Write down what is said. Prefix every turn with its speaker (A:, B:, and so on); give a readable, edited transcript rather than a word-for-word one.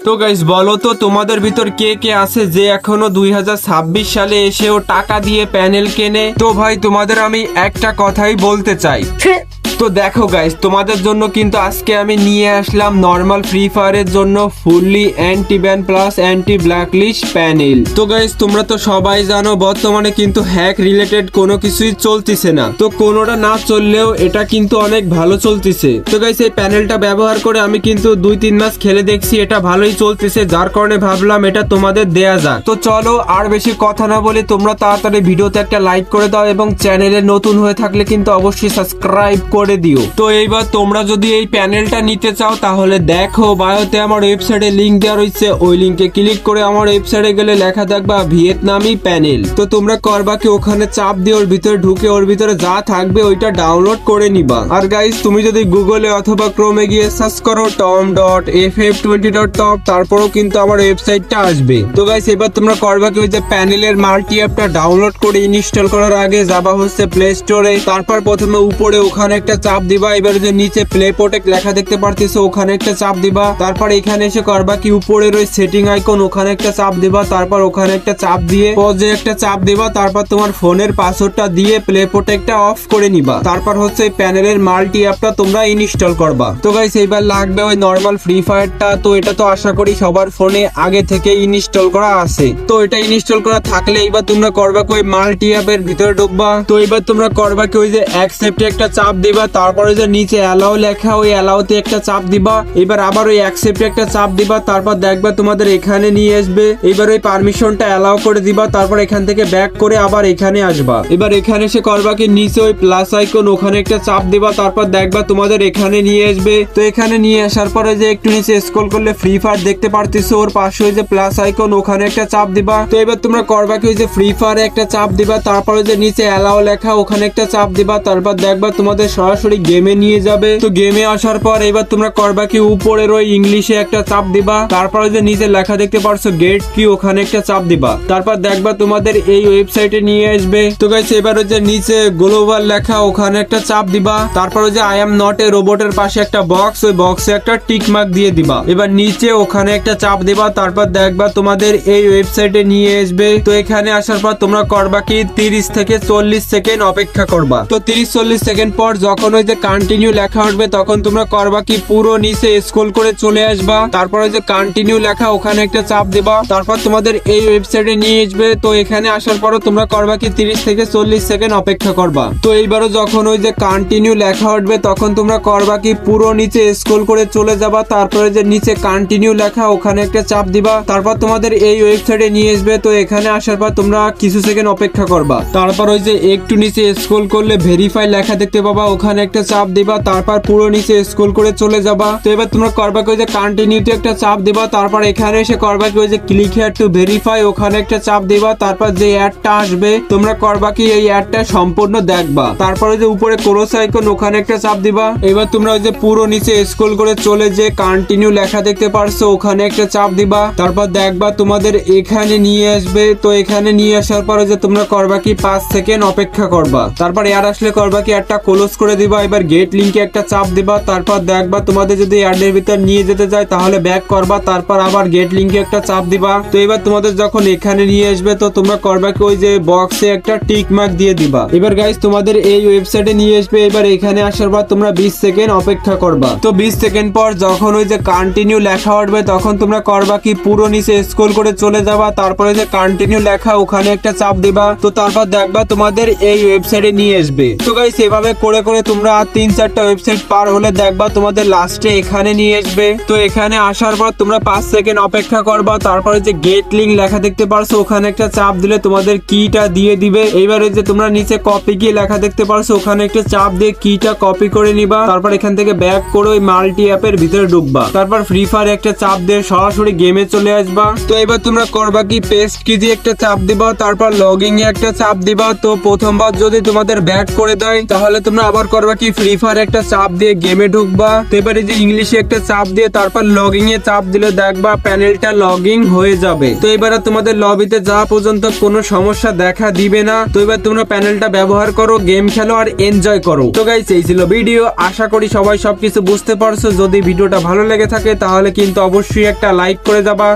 A: তো গাইস বলো তো তোমাদের ভিতর কে কে আছে যে এখনো 2026 সালে এসেও টাকা দিয়ে প্যানেল কেনে? তো ভাই তোমাদের আমি একটা কথাই বলতে চাই। তো দেখো গাইস, তোমাদের জন্য কিন্তু আজকে আমি নিয়ে আসলাম নর্মাল ফ্রি ফায়ারের জন্য fully anti ban plus anti blacklist panel. তো গাইস তোমরা তো সবাই জানো বর্তমানে কিন্তু হ্যাক রিলেটেড কোনো কিছুই চলতেছে না, তো কোনোটা না চললেও এটা কিন্তু অনেক ভালো চলতেছে। তো গাইস এই প্যানেলটা ব্যবহার করে আমি কিন্তু 2-3 মাস খেলে দেখছি এটা ভালোই চলতেছে, যার কারণে ভাবলাম এটা তোমাদের দেয়া যাক। তো চলো আর বেশি কথা না বলে তোমরা তাড়াতাড়ি ভিডিওতে একটা লাইক করে দাও এবং চ্যানেলে নতুন হয়ে থাকলে কিন্তু অবশ্যই সাবস্ক্রাইব করে দিও। তো এইবার তোমরা যদি এই প্যানেলটা নিতে চাও তাহলে দেখো বায়োতে আমার ওয়েবসাইটে লিংক দেওয়া রয়েছে, ওই লিংকে ক্লিক করে আমার ওয়েবসাইটে গেলে লেখা থাকবে ভিয়েতনামি প্যানেল। তো তোমরা করবা কি ওখানে চাপ দিয়ে ওর ভিতরে ঢুকে ওর ভিতরে যা থাকবে ওইটা ডাউনলোড করে নিবা। আর গাইস তুমি যদি গুগলে অথবা ক্রোমে গিয়ে সার্চ করো tom.ff20.top তারপরেও কিন্তু আমার ওয়েবসাইটটা আসবে। তো গাইস এবার তোমরা করবা কি ওই যে প্যানেলের মাল্টি অ্যাপটা ডাউনলোড করে ইনস্টল করার আগে যাবা হচ্ছে প্লে স্টোরে, তারপর প্রথমে উপরে ওখানে একটা চাপ দিবা। এবার যে নিচে প্লে প্রোটেক্ট লেখা দেখতে পারতেছো ওখানে একটা চাপ দিবা। তারপর এখানে এসে করবা কি উপরের ওই সেটিং আইকন ওখানে একটা চাপ দিবা। তারপর ওখানে একটা চাপ দিয়ে পজে একটা চাপ দিবা। তারপর তোমার ফোনের পাসওয়ার্ডটা দিয়ে প্লে প্রোটেক্টটা অফ করে নিবা। তারপর হচ্ছে এই প্যানেলের মাল্টি অ্যাপটা তোমরা ইনস্টল করবা। তো গাইস এইবার লাগবে ওই নরমাল ফ্রি ফায়ারটা। তো এটা তো আশা করি সবার ফোনে আগে থেকে ইনস্টল করা আছে। তো এটা ইনস্টল করা থাকলে এবার তোমরা করবা কি ওই মাল্টি অ্যাপের ভিতরে ঢুকবা। তো এবার তোমরা করবা কি ওই যে অ্যাকসেপ্টে একটা চাপ দিবা। তারপরে যে নিচে অ্যালাউ লেখা ওই অ্যালাউতে একটা চাপ দিবা। এবার আবার ওই অ্যাকসেপ্টে একটা চাপ দিবা। তারপর দেখবা তোমাদের এখানে নিয়ে আসবে। এবার ওই পারমিশনটা অ্যালাউ করে দিবা। তারপর এখান থেকে ব্যাক করে আবার এখানে আসবা। এবার এখানে এসে করবা কি নিচে ওই প্লাস আইকন ওখানে একটা চাপ দিবা। তারপর দেখবা তোমাদের এখানে নিয়ে আসবে। তো এখানে নিয়ে আসার পরে যে একটু নিচে স্ক্রল করলে ফ্রি ফায়ার দেখতে পারতেছো, ওর পাশে ওই যে প্লাস আইকন ওখানে একটা চাপ দিবা। তো এবার তোমরা করবা কি ওই যে ফ্রি ফায়ারে একটা চাপ দিবা। তারপরে যে নিচে অ্যালাউ লেখা ওখানে একটা চাপ দিবা। তারপর দেখবা তোমাদের সরাসরি গেমে নিয়ে যাবে। তো গেমে আসার পর এবার তোমরা করবা কি উপরের ওই ইংলিশে একটা চাপ দিবা। তারপরে যে নিচে লেখা দেখতে পারছো গেট কি ওখানে একটা চাপ দিবা। তারপর দেখবা তোমাদের এই ওয়েবসাইটে নিয়ে আসবে। তো গাইস এবার ওই যে নিচে গ্লোবাল লেখা ওখানে একটা চাপ দিবা। তারপর ওই যে আই এম নট এ রোবটের পাশে একটা বক্স, ওই বক্সে একটা টিক মার্ক দিয়ে দিবা। এবার নিচে ওখানে একটা চাপ দিবা। তারপর দেখবা তোমাদের এই ওয়েবসাইটে নিয়ে আসবে। তো এখানে আসার পর তোমরা করবা কি 30 থেকে 40 সেকেন্ড অপেক্ষা করবা। তো 30-40 সেকেন্ড পর যখন ওই যে কন্টিনিউ লেখা উঠবে তখন তোমরা করবা কি পুরো নিচে স্ক্রল করে চলে আসবা। তারপর ওই যে কন্টিনিউ লেখা ওখানে একটা চাপ দিবা। তারপর তোমাদের এই ওয়েবসাইটে নিয়ে আসবে। তো এখানে আসার পরও তোমরা করবা কি 30 থেকে 40 সেকেন্ড অপেক্ষা করবা। তো এইবারও যখন ওই যে কন্টিনিউ লেখা উঠবে তখন তোমরা করবা কি পুরো নিচে স্ক্রল করে চলে যাবা। তারপরে যে নিচে কন্টিনিউ লেখা ওখানে একটা চাপ দিবা। তারপর তোমাদের এই ওয়েবসাইটে নিয়ে আসবে। তো এখানে আসার পর তোমরা কিছু সেকেন্ড অপেক্ষা করবা। তারপর ওই যে একটু নিচে স্ক্রল করলে ভেরিফাই লেখা দেখতে পাবা, ওখানে একটা চাপ দিবা। তারপর পুরো নিচে স্ক্রল করে চলে যাবা। তো এবার তোমরা করবা কি ওই যে কন্টিনিউতে একটা চাপ দিবা। তারপর এখানে এসে করবা কি ওই যে ক্লিক হিয়ার টু ভেরিফাই ওখানে একটা চাপ দিবা। তারপর যে অ্যাডটা আসবে তোমরা করবা কি এই অ্যাডটা সম্পূর্ণ দেখবা। তারপরে যে উপরে ক্লোজ আইকন ওখানে একটা চাপ দিবা। এবার তোমরা ওই যে পুরো নিচে স্ক্রল করে চলে যে কন্টিনিউ লেখা দেখতে পারছো ওখানে একটা চাপ দিবা। তারপর দেখবা তোমাদের এখানে নিয়ে আসবে। তো এখানে নিয়ে আসার পরে যে তোমরা করবা কি 5 সেকেন্ড অপেক্ষা করবা। তারপর অ্যাড আসলে করবা কি একটা ক্লোজ করে দিবা। এবার গেট লিংকে একটা চাপ দিবা। তারপর দেখবা তোমাদের যদি অ্যাডের ভিতর নিয়ে যেতে যায় তাহলে ব্যাক করবা। তারপর আবার গেট লিংকে একটা চাপ দিবা। তো এবার তোমাদের যখন এখানে নিয়ে আসবে তো তোমরা করবা কি ওই যে বক্সে একটা টিক মার্ক দিয়ে দিবা। এবার গাইস তোমাদের এই ওয়েবসাইটে নিয়ে আসবে। এবার এখানে আসার পর তোমরা 20 সেকেন্ড অপেক্ষা করবা। তো 20 সেকেন্ড পর যখন ওই যে কন্টিনিউ লেখা উঠবে তখন তোমরা করবা কি পুরো নিচে স্ক্রল করে চলে যাবা। তারপরে যে কন্টিনিউ লেখা ওখানে একটা চাপ দিবা। তো তারপর দেখবা তোমাদের এই ওয়েবসাইটে নিয়ে আসবে। তো গাইস এভাবে করে করে তোমরা 3-4টা ওয়েবসাইট পার হলে দেখবা তোমাদের লাস্টে এখানে নিয়ে আসবে। তো এখানে আসার পর তোমরা 5 সেকেন্ড অপেক্ষা করবা। তারপরে যে গেট লিংক লেখা দেখতে পারছো ওখানে একটা চাপ দিলে তোমাদের কিটা দিয়ে দিবে। এইবারে যে তোমরা নিচে কপি কি লেখা দেখতে পারছো ওখানে একটা চাপ দিয়ে কিটা কপি করে নিবা। তারপর এখান থেকে ব্যাক করে ওই মাল্টি অ্যাপের ভিতরে ঢুকবা। তারপর ফ্রি ফায়ার একটা চাপ দিয়ে সরাসরি গেমে চলে আসবা। তো এবার তোমরা করবা কি পেস্ট কি দিয়ে একটা চাপ দিবা। তারপর লগইন এ একটা চাপ দিবা। তো প্রথমবার যদি তোমাদের ব্যাক করে দেয় তাহলে তোমরা আবার করবা কি ফ্রি ফায়ার একটা চাপ দিয়ে গেমে ঢুকবা, তো এবারে যে ইংলিশে একটা চাপ দিয়ে তারপর লগইন এ চাপ দিলে দেখবা প্যানেলটা লগইন হয়ে যাবে। তো এবারে তোমাদের লবিতে যাওয়া পর্যন্ত কোনো সমস্যা দেখা দিবে না। তো এবার তোমরা প্যানেলটা ব্যবহার করো, গেম খেলো আর এনজয় করো। তো গাইস এই ছিল ভিডিও, আশা করি সবাই সবকিছু বুঝতে পারছো। যদি ভিডিওটা ভালো লেগে থাকে তাহলে কিন্তু অবশ্যই একটা লাইক করে যাবা।